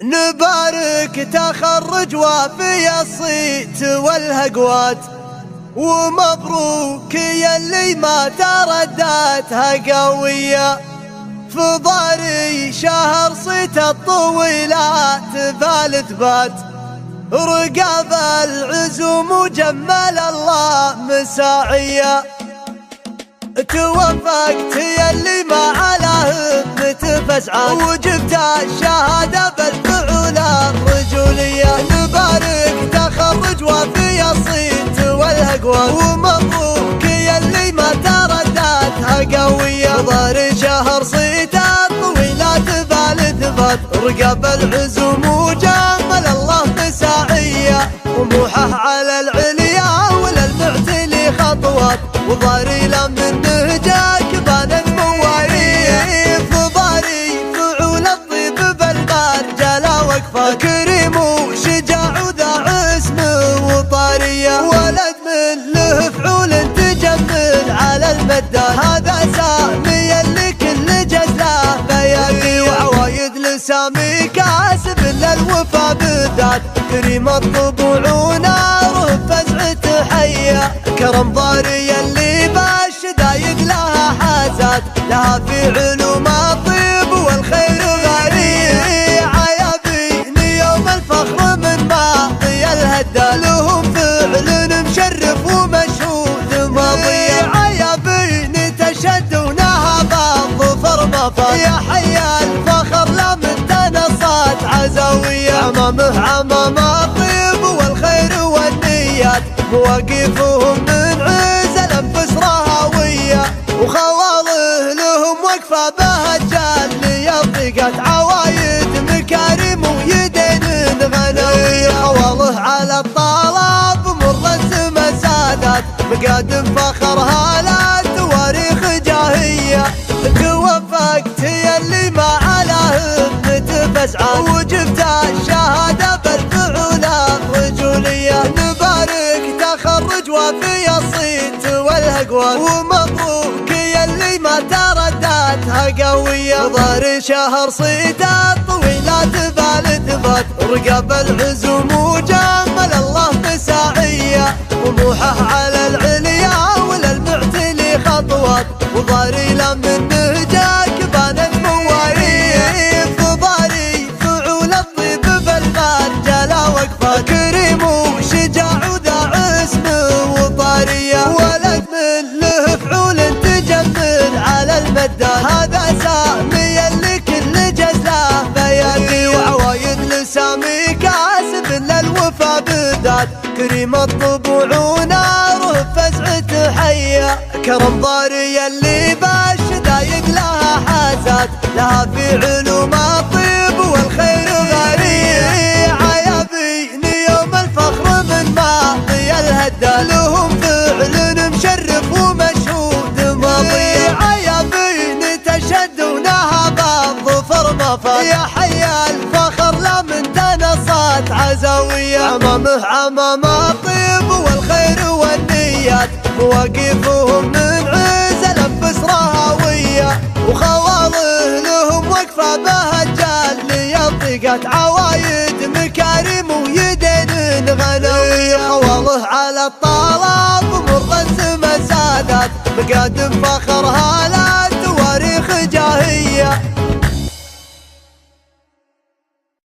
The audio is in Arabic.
نبارك تخرج وافي الصيت والهقوات، ومبروك يلي ما ترداتها قوية. فضاري شهر صيت الطويلات فالثبات، رقاب العزوم وجمل الله مساعية. توفقت يلي ما على همة فسعة، وجبت الشهادة بالفعول الرجولية. نبارك تخرج وفي الصيت والهقوات، ومبروك يلي ما ترداتها قوية. ضاري شهر صيت الطويلات فالثبات، رقاب العزوم وجمل الله مساعية. طموحه على العليا وللمعتلي خطوات، وضاري لمن نهجك بان المواريث. ضاري فعول الطيب بالمرجلة وقفة، كريم وشجاع وذا عزم وطارية. ولد من له فعول تجمل على المدة، هذا سامي اللي كل جزله بياقي. وعوايد لسامي كاسب للوفا بالذات، كريم الطبوع وناره فزعة حية. كرم ضاري اللي بالشدايد لها حازات، لها في علوم الطيب والخير غريب. عيابين يوم الفخر من ماضي الهدى، لهم فعل مشرف ومشهود ماضي. عيابين تشدونها بالظفر مفر، يا حي الفخر لمن تنصت عزاوية. عمامه عمام الطيب والخير والنيات، مواقفهم من عز الانفس رهاوية. وخواله لهم وقفة بهجان ليضيقت، عوايد مكارم ويدين غنوية. خواله على الطلب مر السما سادات، مقادم فخرها لا تواريخ جاهية. توفقت يلي ما على همة فسعة، وجبت الشهادة بالفعول الرجولية. نبارك تخرج وفي الصيت والهقوات، ومبروك يلي ما ترداتها قوية. ضاري شهر صيت الطويلات فالثبات، رقاب العزوم وجمل الله مساعية. طموحه على العليا وللمعتلي خطوات، وضاري لمن نهجك بان المواريث. ضاري فعول الطيب بالمرجلة وقفة، كريم وشجاع وذا عزم وطارية. ولد من له فعول تجمل على المدة، هذا سامي اللي كل جزله بياقي. وعوايد لسامي كاسب للوفا بالذات، كريم الطبوع وناره فزعة حية. كرم ضاري اللي بالشدايد لها حازات، لها في علوم الطيب والخير غريب. عيابين يوم الفخر من ماضي الهدى، لهم فعل مشرف ومشهود ماضي. عيابين تشدونها بالظفر مفر، يا حي الفخر لمن تنصت عزاوية. عمامه عمام الطيب والخير والنيات، مواقفهم من عز الانفس رهاوية. وخواله لهم وقفة بهجان ليضيقت، عوايد مكارم ويدين غنوية. خواله على الطلب مر السما سادات، مقادم فخرها لا تواريخ جاهية.